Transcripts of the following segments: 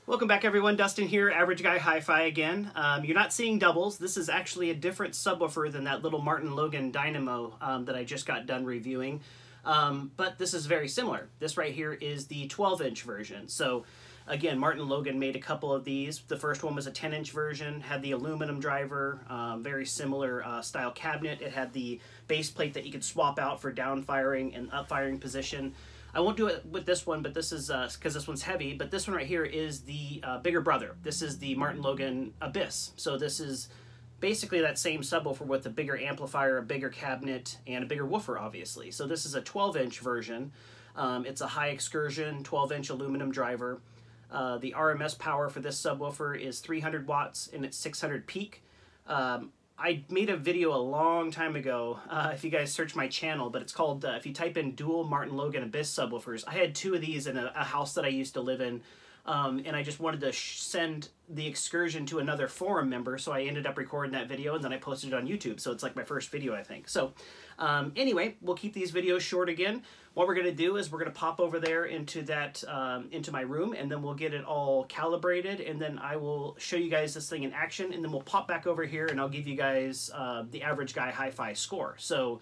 Welcome back everyone, Dustin here, Average Guy Hi-Fi again. You're not seeing doubles. This is actually a different subwoofer than that little Martin Logan Dynamo that I just got done reviewing. But this is very similar. This right here is the 12-inch version. So again, Martin Logan made a couple of these. The first one was a 10-inch version, had the aluminum driver, very similar style cabinet. It had the base plate that you could swap out for down firing and up firing position. I won't do it with this one, but this is because this one's heavy, but this one right here is the bigger brother. This is the Martin Logan Abyss. So this is basically that same subwoofer with a bigger amplifier, a bigger cabinet, and a bigger woofer, obviously. So this is a 12-inch version. It's a high Excursion 12-inch aluminum driver. The RMS power for this subwoofer is 300 watts, and it's 600 peak. I made a video a long time ago, if you guys search my channel, but it's called, if you type in dual Martin Logan Abyss subwoofers, I had two of these in a house that I used to live in, and I just wanted to send the Excursion to another forum member, so I ended up recording that video, and then I posted it on YouTube, so it's like my first video, I think. So, anyway, we'll keep these videos short again. What we're going to do is we're going to pop over there into that, into my room, and then we'll get it all calibrated, and then I will show you guys this thing in action, and then we'll pop back over here, and I'll give you guys the Average Guy Hi-Fi score. So,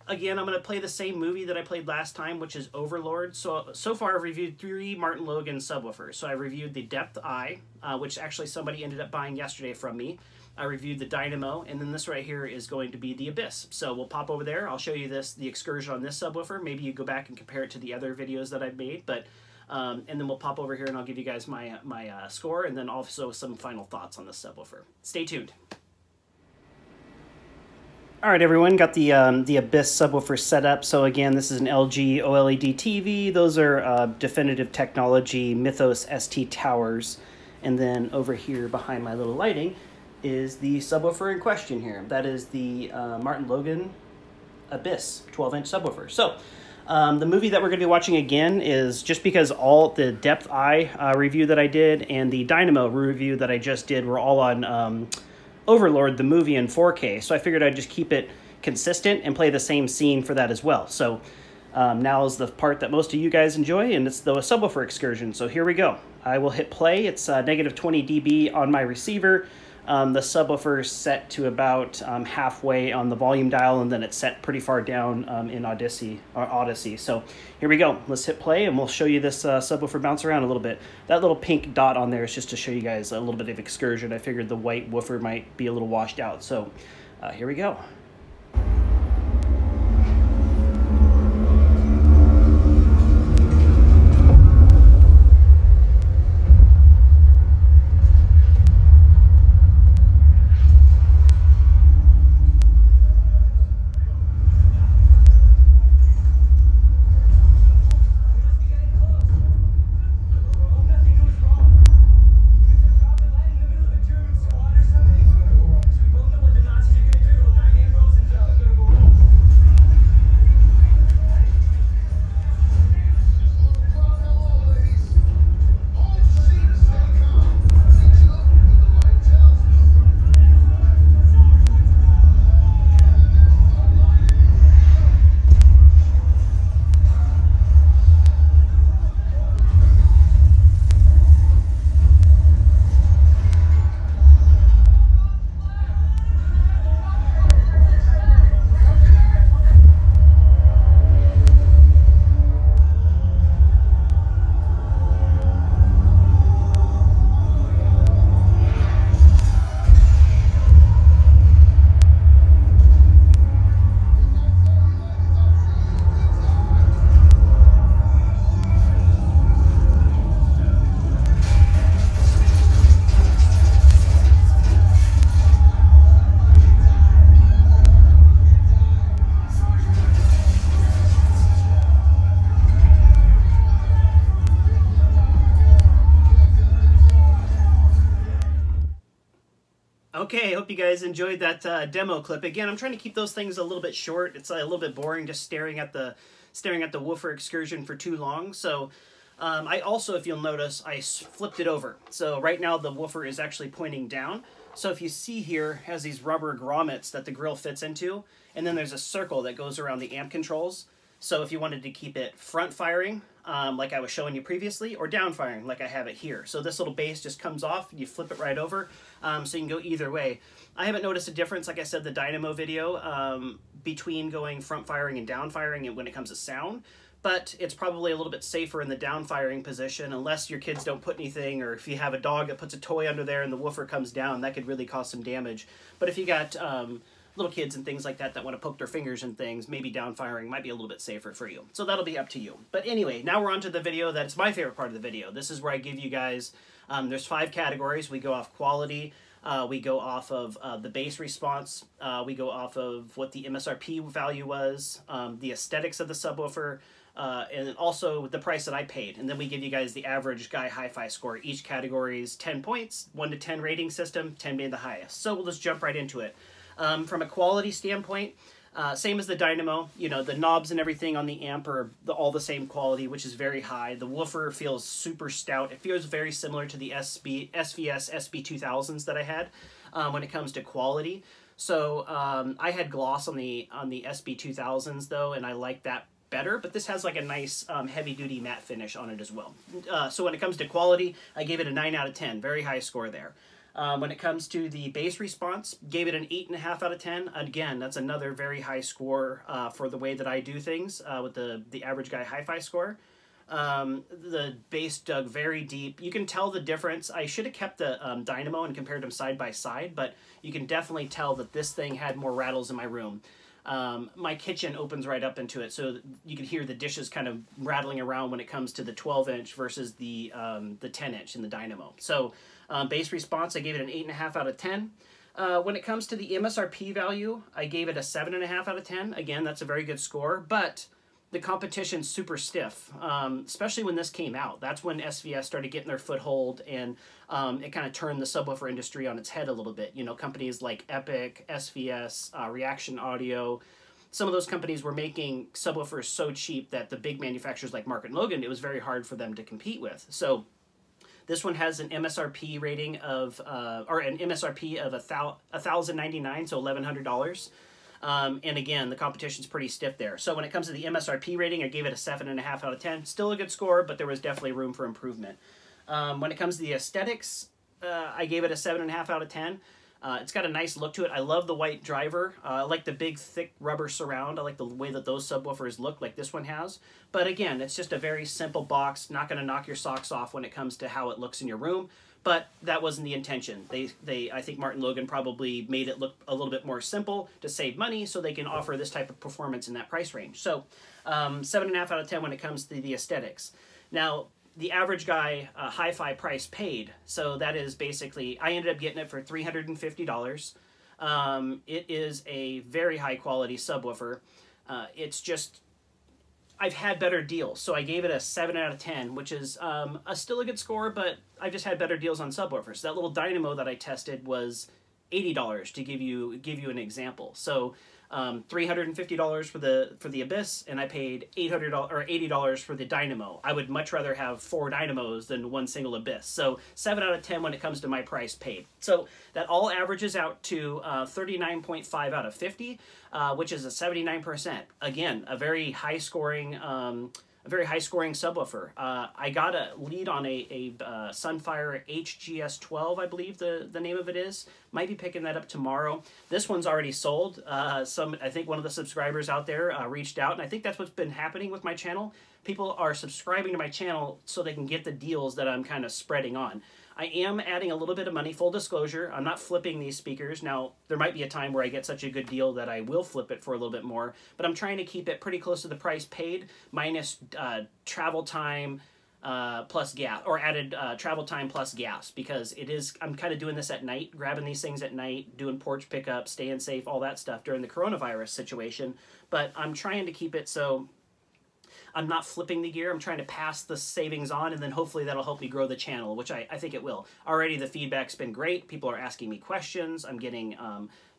again, I'm going to play the same movie that I played last time, which is Overlord. So far I've reviewed 3 Martin Logan subwoofers. So I reviewed the Depth Eye, which actually somebody ended up buying yesterday from me. I reviewed the Dynamo, and then this right here is going to be the Abyss. So we'll pop over there. I'll show you the Excursion on this subwoofer. Maybe you go back and compare it to the other videos that I've made, but and then we'll pop over here and I'll give you guys my score, and then also some final thoughts on this subwoofer. Stay tuned. All right, everyone, got the Abyss subwoofer set up. So again, this is an LG OLED TV. Those are Definitive Technology Mythos ST towers. And then over here behind my little lighting is the subwoofer in question here. That is the Martin Logan Abyss 12-inch subwoofer. So the movie that we're going to be watching again is, just because all the Depth Eye review that I did and the Dynamo review that I just did were all on Overlord, the movie, in 4K. So I figured I'd just keep it consistent and play the same scene for that as well. So now is the part that most of you guys enjoy, and it's the subwoofer Excursion. So here we go. I will hit play. It's negative 20 dB on my receiver. The subwoofer is set to about halfway on the volume dial, and then it's set pretty far down in Odyssey. So here we go. Let's hit play, and we'll show you this subwoofer bounce around a little bit. That little pink dot on there is just to show you guys a little bit of Excursion. I figured the white woofer might be a little washed out. So here we go. Okay, hope you guys enjoyed that demo clip. Again, I'm trying to keep those things a little bit short. It's a little bit boring just staring at the woofer Excursion for too long. So I also, if you'll notice, I flipped it over. So right now the woofer is actually pointing down. So if you see here, it has these rubber grommets that the grill fits into, and then there's a circle that goes around the amp controls. So if you wanted to keep it front firing, like I was showing you previously, or down firing like I have it here. So this little base just comes off, you flip it right over, so you can go either way. I haven't noticed a difference, like I said, the dynamo video, between going front firing and down firing when it comes to sound. But it's probably a little bit safer in the down firing position, unless your kids don't put anything, or if you have a dog that puts a toy under there and the woofer comes down, that could really cause some damage. But if you got little kids and things like that that want to poke their fingers in things, maybe down firing might be a little bit safer for you. So that'll be up to you. But anyway, now we're on to the video that's my favorite part of the video. This is where I give you guys, there's 5 categories. We go off quality, we go off of the bass response, we go off of what the MSRP value was, the aesthetics of the subwoofer, and also the price that I paid. And then we give you guys the average guy hi-fi score. Each category is 10 points, 1 to 10 rating system, 10 being the highest. So we'll just jump right into it. From a quality standpoint, same as the dynamo, you know, the knobs and everything on the amp are all the same quality, which is very high. The woofer feels super stout. It feels very similar to the SVS SB2000s that I had when it comes to quality. So I had gloss on the SB2000s though, and I like that better, but this has like a nice heavy-duty matte finish on it as well. So when it comes to quality, I gave it a 9 out of 10, very high score there. When it comes to the bass response, gave it an 8.5 out of 10. Again, that's another very high score for the way that I do things with the average guy hi-fi score. The bass dug very deep. You can tell the difference. I should have kept the dynamo and compared them side by side, but you can definitely tell that this thing had more rattles in my room. My kitchen opens right up into it, so you can hear the dishes kind of rattling around when it comes to the 12-inch versus the 10-inch in the dynamo. So bass response, I gave it an 8.5 out of 10. When it comes to the MSRP value, I gave it a 7.5 out of 10. Again, that's a very good score, but the competition's super stiff, especially when this came out. That's when SVS started getting their foothold, and it kind of turned the subwoofer industry on its head a little bit. You know, companies like Epic, SVS, Reaction Audio, some of those companies were making subwoofers so cheap that the big manufacturers like Martin Logan, it was very hard for them to compete with. So this one has an MSRP rating of, or an MSRP of $1,099, so $1,100. And again, the competition's pretty stiff there. So when it comes to the MSRP rating, I gave it a 7.5 out of 10. Still a good score, but there was definitely room for improvement. When it comes to the aesthetics, I gave it a 7.5 out of 10. It's got a nice look to it. I love the white driver. I like the big, thick rubber surround. I like the way that those subwoofers look like this one has. But again, it's just a very simple box. Not going to knock your socks off when it comes to how it looks in your room. But that wasn't the intention. I think Martin Logan probably made it look a little bit more simple to save money so they can offer this type of performance in that price range. So 7.5 out of 10 when it comes to the aesthetics. Now, the average guy hi-fi price paid, so that is basically, I ended up getting it for $350. It is a very high quality subwoofer. It's just, I've had better deals, so I gave it a 7 out of 10, which is still a good score, but I've just had better deals on subwoofers. That little dynamo that I tested was $80 to give you an example. So $350 for the Abyss, and I paid $800 or $80 for the dynamo. I would much rather have 4 dynamos than one single Abyss. So 7 out of 10 when it comes to my price paid. So that all averages out to 39.5 out of 50, which is a 79%. Again, a very high scoring subwoofer. I got a lead on a Sunfire HGS12, I believe the name of it is. Might be picking that up tomorrow. This one's already sold. I think one of the subscribers out there reached out, and I think that's what's been happening with my channel. People are subscribing to my channel so they can get the deals that I'm kind of spreading on. I am adding a little bit of money, full disclosure. I'm not flipping these speakers. Now, there might be a time where I get such a good deal that I will flip it for a little bit more, but I'm trying to keep it pretty close to the price paid, minus travel time plus gas, or added travel time plus gas, because I'm kind of doing this at night, grabbing these things at night, doing porch pickup, staying safe, all that stuff during the coronavirus situation, but I'm trying to keep it so I'm not flipping the gear. I'm trying to pass the savings on, and then hopefully that'll help me grow the channel, which I think it will. Already the feedback's been great. People are asking me questions. I'm getting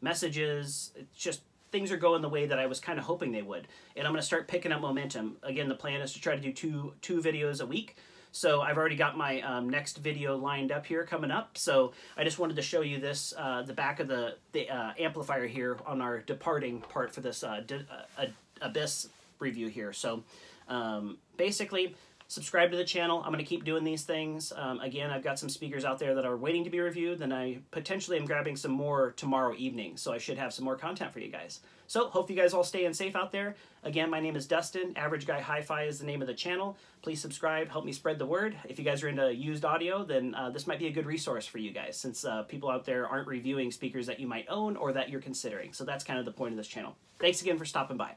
messages. It's just, things are going the way that I was kind of hoping they would. And I'm going to start picking up momentum. Again, the plan is to try to do two videos a week. So I've already got my next video lined up here coming up. So I just wanted to show you this, the back of the amplifier here on our departing part for this Abyss review here. So basically, Subscribe to the channel. I'm going to keep doing these things. Again, I've got some speakers out there that are waiting to be reviewed, and I potentially am grabbing some more tomorrow evening, so I should have some more content for you guys. So, hope you guys all staying safe out there. Again, my name is Dustin. Average Guy Hi-Fi is the name of the channel. Please subscribe, help me spread the word. If you guys are into used audio, then this might be a good resource for you guys, since people out there aren't reviewing speakers that you might own or that you're considering. So that's kind of the point of this channel. Thanks again for stopping by.